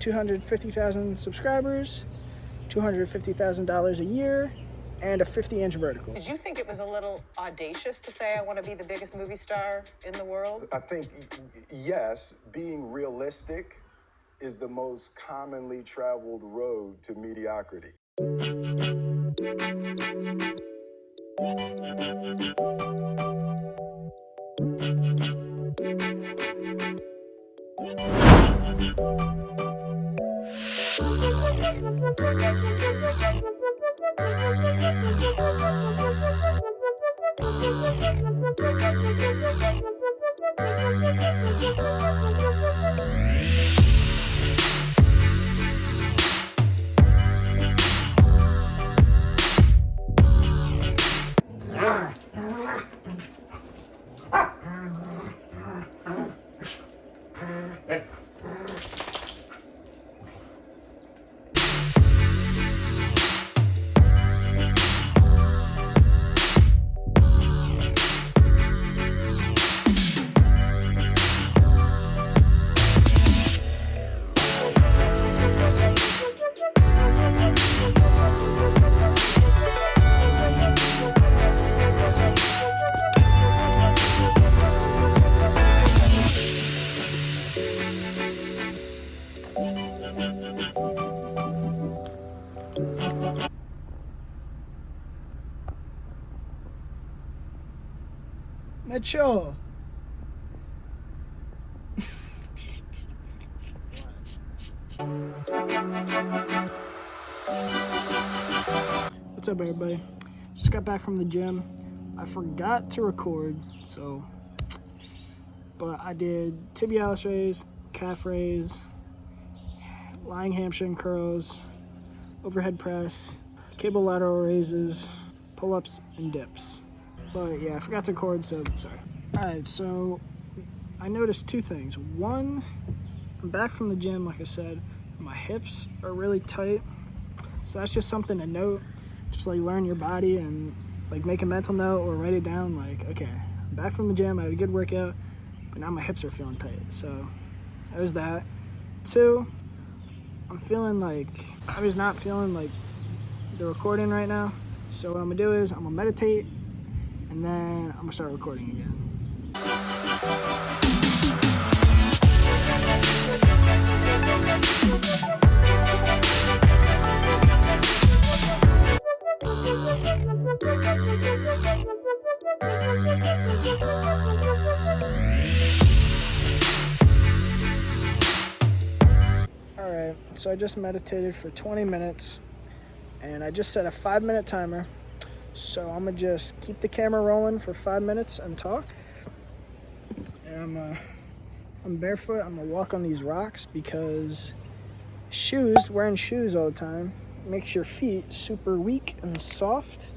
250,000 subscribers, $250,000 a year, and a 50-inch vertical. Did you think it was a little audacious to say I want to be the biggest movie star in the world? I think, yes, being realistic is the most commonly traveled road to mediocrity. Mitchell. What's up, everybody? Just got back from the gym. I forgot to record, but I did tibialis raise, calf raise, lying hamstring curls, overhead press, cable lateral raises, pull-ups, and dips. But yeah, I forgot to record, so sorry. Alright, so I noticed two things. One, I'm back from the gym, like I said, my hips are really tight. So that's just something to note. Just like learn your body and like make a mental note or write it down. Like, okay, I'm back from the gym, I had a good workout, but now my hips are feeling tight. So there's that. Two, I'm just not feeling like the recording right now. So what I'm gonna do is I'm gonna meditate, and then I'm gonna start recording again. Alright, so I just meditated for 20 minutes, and I just set a 5-minute timer. So I'm gonna just keep the camera rolling for 5 minutes and talk. And I'm barefoot. I'm gonna walk on these rocks because wearing shoes all the time makes your feet super weak and soft.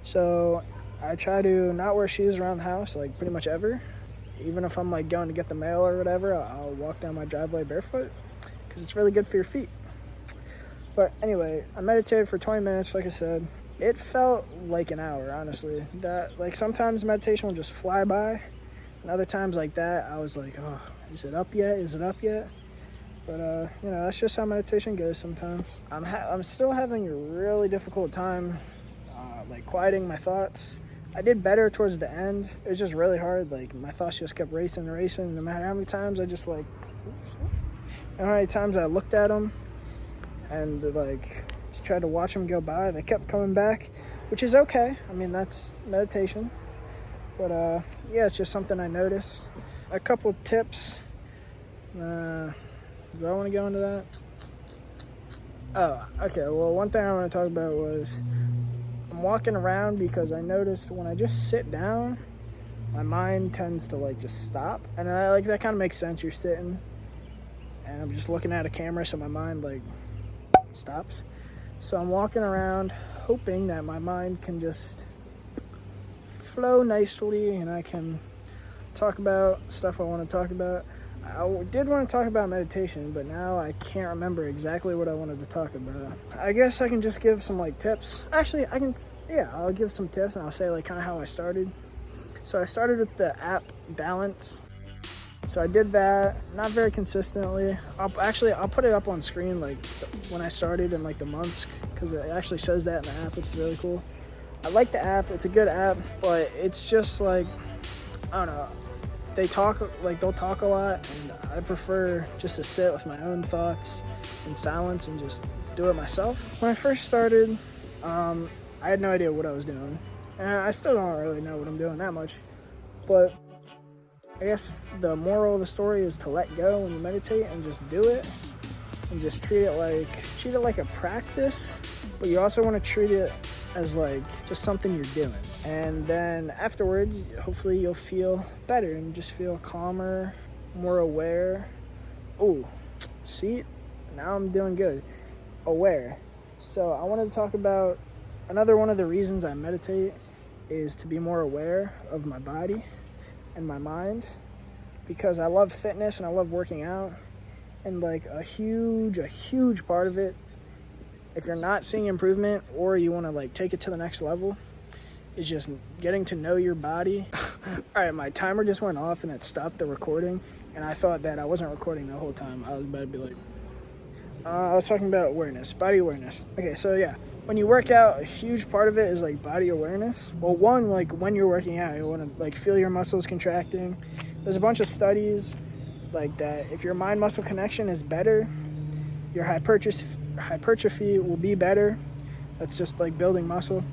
So I try to not wear shoes around the house, like pretty much ever. Even if I'm like going to get the mail or whatever, I'll walk down my driveway barefoot because it's really good for your feet. But anyway, I meditated for 20 minutes, like I said. It felt like an hour, honestly. That, like, sometimes meditation will just fly by, and other times like that, I was like, oh, is it up yet? Is it up yet? But, you know, that's just how meditation goes sometimes. I'm still having a really difficult time, like, quieting my thoughts. I did better towards the end. It was just really hard. Like, my thoughts just kept racing. No matter how many times I just, like, how many times I looked at them and, like, just tried to watch them go by. They kept coming back, which is okay. I mean, that's meditation. But, yeah, it's just something I noticed. A couple tips. Do I want to go into that? Oh, okay. Well, one thing I want to talk about was I'm walking around because I noticed when I just sit down, my mind tends to, like, just stop. And, that kind of makes sense. You're sitting, and I'm just looking at a camera, so my mind, like, stops. So I'm walking around hoping that my mind can just flow nicely and I can talk about stuff I want to talk about. I did want to talk about meditation, but now I can't remember exactly what I wanted to talk about. I guess I can just give some, like, tips. Actually, I'll give some tips, and I'll say, like, kind of how I started. So I started with the app Balance. So I did that, not very consistently. I'll put it up on screen like when I started and like the months, because it actually shows that in the app, which is really cool. I like the app, it's a good app, but it's just like, I don't know, they'll talk a lot, and I prefer just to sit with my own thoughts in silence and just do it myself. When I first started, I had no idea what I was doing, and I still don't really know what I'm doing that much, but I guess the moral of the story is to let go when you meditate and just do it, and just treat it like a practice, but you also want to treat it as like just something you're doing. And then afterwards, hopefully you'll feel better and just feel calmer, more aware. Oh, see, now I'm doing good. Aware. So I wanted to talk about another one of the reasons I meditate is to be more aware of my body and my mind, because I love fitness and I love working out, and like a huge part of it, if you're not seeing improvement or you want to like take it to the next level, is just getting to know your body. All right, my timer just went off and it stopped the recording, and I thought that I wasn't recording the whole time. I was about to be like, I was talking about awareness, body awareness. Okay, so yeah, when you work out, a huge part of it is like body awareness. Well, one, like when you're working out, you want to like feel your muscles contracting. There's a bunch of studies like that. If your mind muscle connection is better, your hypertrophy will be better. That's just like building muscle.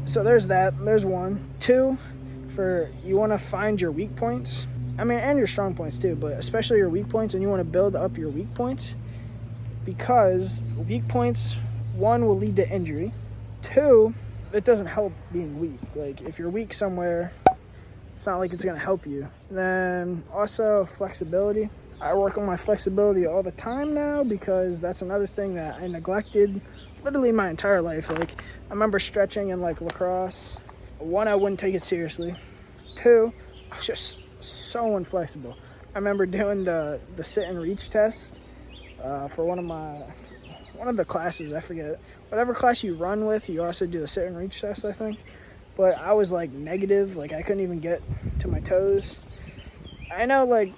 So there's that. There's one. Two, you want to find your weak points. I mean, and your strong points too, but especially your weak points, and you want to build up your weak points, because weak points, one, will lead to injury. Two, it doesn't help being weak. Like if you're weak somewhere, it's not like it's going to help you. Then also flexibility. I work on my flexibility all the time now, because that's another thing that I neglected literally my entire life. Like I remember stretching in like lacrosse. One, I wouldn't take it seriously. Two, I was just so inflexible. I remember doing the sit and reach test for one of the classes, I forget. Whatever class you run with, you also do the sit and reach test, I think. But I was like negative, like I couldn't even get to my toes. I know like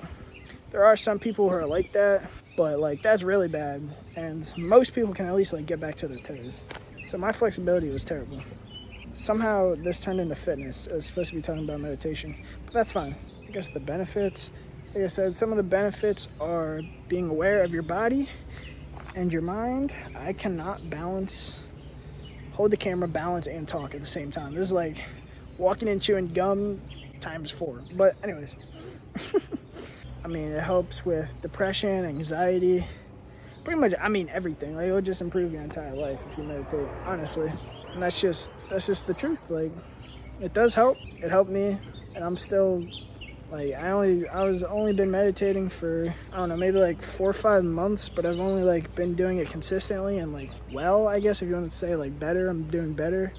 there are some people who are like that, but like that's really bad. And most people can at least like get back to their toes. So my flexibility was terrible. Somehow this turned into fitness. I was supposed to be talking about meditation, but that's fine. I guess the benefits, like I said, some of the benefits are being aware of your body and your mind. I cannot hold the camera, balance, and talk at the same time. This is like walking and chewing gum times 4. But anyways, I mean, it helps with depression, anxiety, pretty much, I mean, everything. Like, it'll just improve your entire life if you meditate, honestly. And that's just the truth. Like, it does help. It helped me, and I'm still, like, I was only been meditating for, I don't know, maybe like 4 or 5 months, but I've only like been doing it consistently and like, well, I guess if you want to say like better, I'm doing better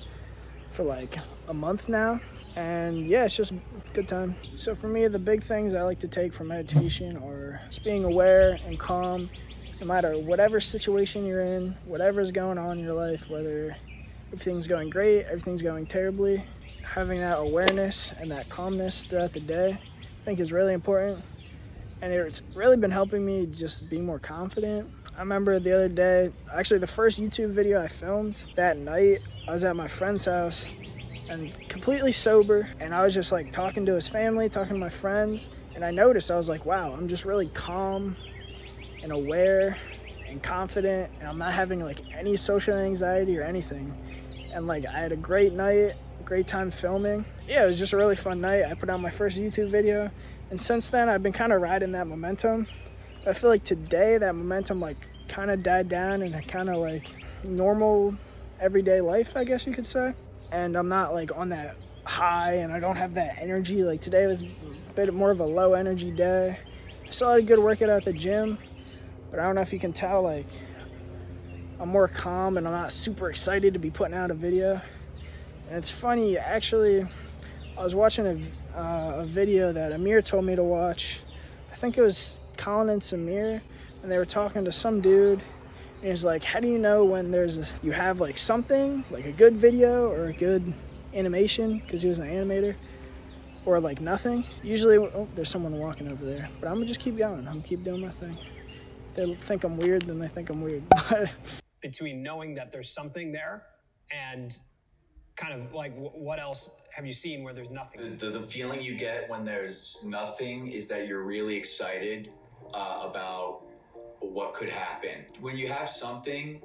for like a month now. And yeah, it's just a good time. So for me, the big things I like to take from meditation are just being aware and calm, no matter whatever situation you're in, whatever's going on in your life, whether everything's going great, everything's going terribly, having that awareness and that calmness throughout the day, I think is really important. And it's really been helping me just be more confident. I remember the other day, actually the first YouTube video I filmed that night, I was at my friend's house and completely sober, and I was just like talking to his family, talking to my friends, and I noticed, I was like, wow, I'm just really calm and aware and confident, and I'm not having like any social anxiety or anything. And like I had a great night, great time filming. Yeah, it was just a really fun night. I put out my first YouTube video, and since then I've been kind of riding that momentum. I feel like today that momentum like kind of died down and kind of like normal everyday life, I guess you could say. And I'm not like on that high, and I don't have that energy. Like today was a bit more of a low energy day. I still had a good workout at the gym, but I don't know if you can tell, like I'm more calm and I'm not super excited to be putting out a video. And it's funny, actually, I was watching a video that Amir told me to watch. I think it was Colin and Samir, and they were talking to some dude, and he's like, how do you know when you have like something, like a good video or a good animation, because he was an animator. or like nothing. Usually, oh, there's someone walking over there, but I'm gonna just keep going. I'm gonna keep doing my thing. If they think I'm weird, then they think I'm weird. Between knowing that there's something there and kind of like what else have you seen where there's nothing? The feeling you get when there's nothing is that you're really excited about what could happen. When you have something,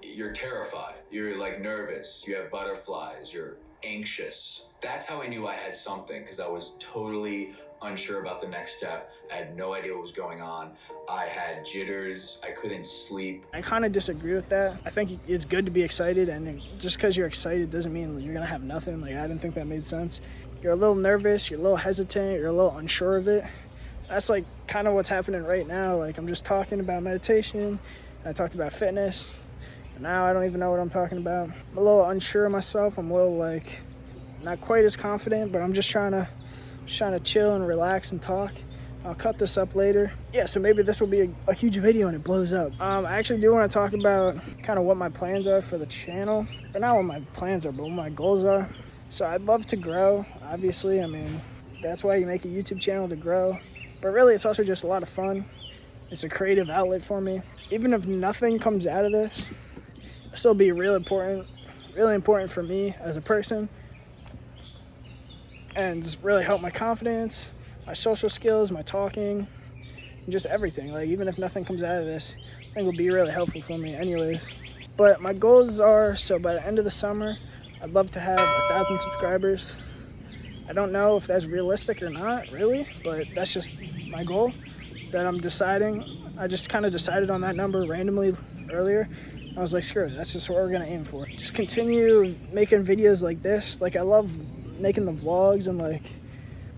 you're terrified. You're like nervous. You have butterflies. You're anxious. That's how I knew I had something, because I was totally unsure about the next step. I had no idea what was going on. I had jitters. I couldn't sleep. I kind of disagree with that. I think it's good to be excited, and just because you're excited doesn't mean you're gonna have nothing. Like, I didn't think that made sense. You're a little nervous, you're a little hesitant, you're a little unsure of it. That's like kind of what's happening right now. Like, I'm just talking about meditation, I talked about fitness, and now I don't even know what I'm talking about. I'm a little unsure of myself. I'm a little like not quite as confident, but I'm just trying to chill and relax and talk. I'll cut this up later. Yeah, so maybe this will be a huge video and it blows up. I actually do want to talk about kind of what my plans are for the channel. Or not what my plans are, but what my goals are. So I'd love to grow, obviously. I mean, that's why you make a YouTube channel, to grow. But really, it's also just a lot of fun. It's a creative outlet for me. Even if nothing comes out of this, it'll still be really important for me as a person. And just really help my confidence, my social skills, my talking, and just everything. Like, even if nothing comes out of this, I think it'll be really helpful for me anyways. But my goals are, so by the end of the summer, I'd love to have 1,000 subscribers. I don't know if that's realistic or not, really, but that's just my goal that I'm deciding. I just kind of decided on that number randomly earlier. I was like, screw it, that's just what we're gonna aim for. Just continue making videos like this. Like, I love making the vlogs and like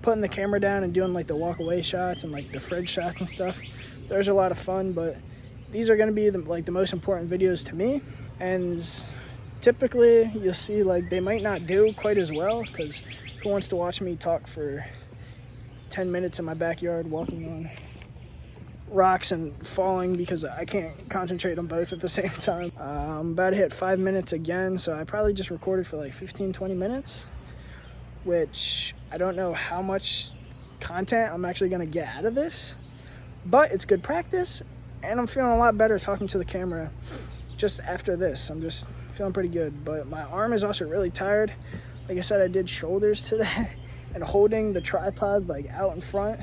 putting the camera down and doing like the walk away shots and like the fridge shots and stuff. There's a lot of fun, but these are going to be the most important videos to me. And typically you'll see like they might not do quite as well, because who wants to watch me talk for 10 minutes in my backyard walking on rocks and falling because I can't concentrate on both at the same time. I'm about to hit 5 minutes again, so I probably just recorded for like 15-20 minutes, which I don't know how much content I'm actually going to get out of this, but it's good practice, and I'm feeling a lot better talking to the camera just after this. I'm just feeling pretty good, but my arm is also really tired. Like I said, I did shoulders today, and holding the tripod like out in front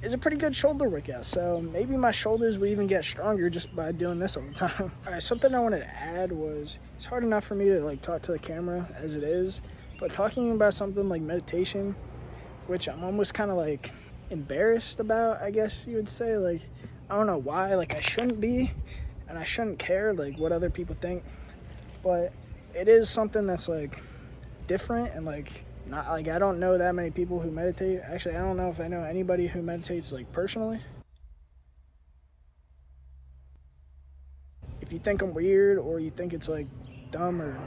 is a pretty good shoulder workout, so maybe my shoulders will even get stronger just by doing this all the time. All right, something I wanted to add was, it's hard enough for me to like talk to the camera as it is, but talking about something like meditation, which I'm almost kind of like embarrassed about, I guess you would say. Like, I don't know why, like I shouldn't be, and I shouldn't care like what other people think, but it is something that's like different, and like not like, I don't know that many people who meditate. Actually, I don't know if I know anybody who meditates like personally. If you think I'm weird, or you think it's like dumb or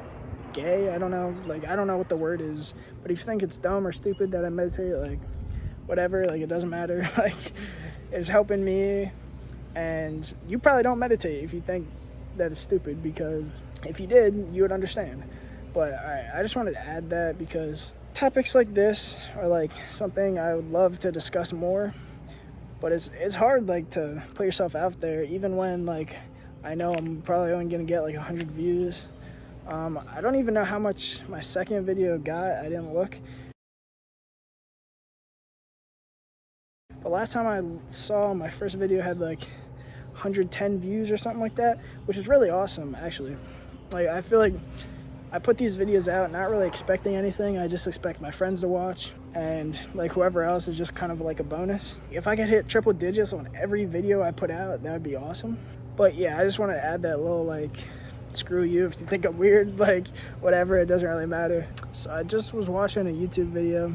gay, I don't know, like I don't know what the word is, but if you think it's dumb or stupid that I meditate, like whatever, like it doesn't matter. Like, it's helping me, and you probably don't meditate if you think that it's stupid, because if you did, you would understand. But I just wanted to add that, because topics like this are like something I would love to discuss more, but it's hard like to put yourself out there, even when like I know I'm probably only gonna get like 100 views. I don't even know how much my second video got. I didn't look. But last time I saw, my first video had like 110 views or something like that, which is really awesome, actually. Like, I feel like I put these videos out not really expecting anything. I just expect my friends to watch, and like whoever else is just kind of like a bonus. If I could hit triple digits on every video I put out, that would be awesome. But yeah, I just want to add that little like, screw you if you think I'm weird, like whatever, it doesn't really matter. So I just was watching a YouTube video,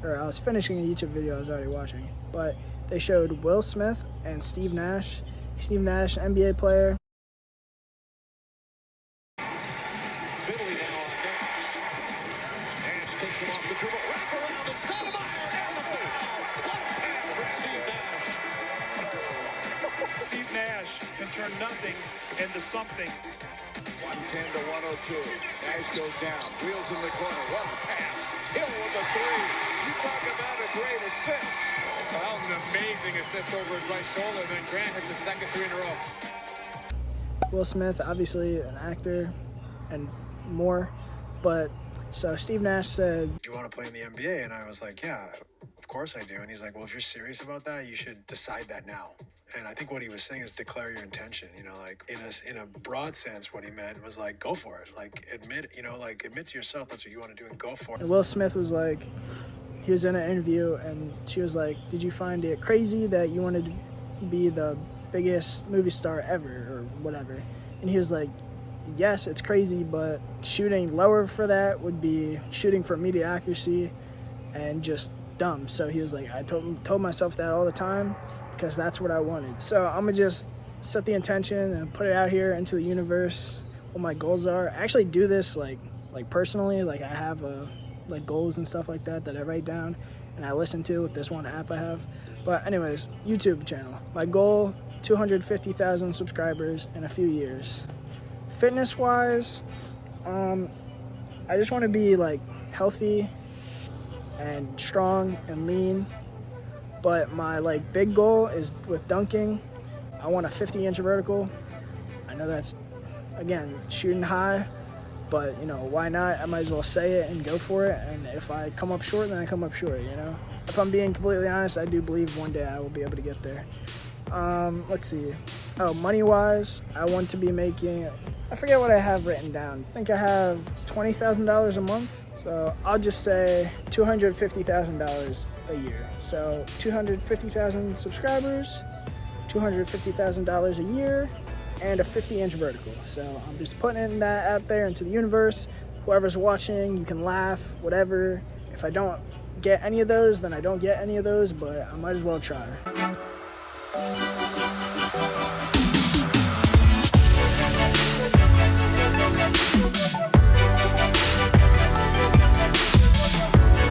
or I was finishing a YouTube video I was already watching, but they showed Will Smith and Steve Nash. Steve Nash, NBA player. Fiddly now on Nash. Nash takes him off the dribble. Wrap around to Stoudemire down the field. What a pass from Steve Nash. Steve Nash can turn nothing into something. 110 to 102. Nash goes down. Wheels in the corner. What a pass. Hill with the three. You talk about a great assist. Well, that was an amazing assist over his right shoulder. Then Grant hits his second three in a row. Will Smith, obviously an actor and more, but so Steve Nash said, "Do you want to play in the NBA?" And I was like, "Yeah, of course I do." And he's like, "Well, if you're serious about that, you should decide that now." And I think what he was saying is declare your intention. You know, like in a broad sense, what he meant was like, go for it. Like admit to yourself that's what you want to do and go for it. and Will Smith was like, he was in an interview and she was like, "Did you find it crazy that you wanted to be the biggest movie star ever or whatever?" And he was like, "Yes, it's crazy, but shooting lower for that would be shooting for mediocrity and just dumb." So he was like, I told myself that all the time because that's what I wanted. So I'm gonna just set the intention and put it out here into the universe, what my goals are. I actually do this like personally, like I have like goals and stuff like that I write down and I listen to with this one app I have. But anyways, YouTube channel. My goal, 250,000 subscribers in a few years. Fitness wise, I just want to be like healthy and strong and lean, but my like big goal is with dunking. I want a 50-inch vertical. I know that's, again, shooting high, but you know, why not? I might as well say it and go for it, and if I come up short, then I come up short, you know? If I'm being completely honest, I do believe one day I will be able to get there. Let's see. Oh, money-wise, I want to be making, I forget what I have written down. I think I have $20,000 a month. So I'll just say $250,000 a year. So 250,000 subscribers, $250,000 a year, and a 50-inch vertical. So I'm just putting that out there into the universe. Whoever's watching, you can laugh, whatever. If I don't get any of those, then I don't get any of those, but I might as well try.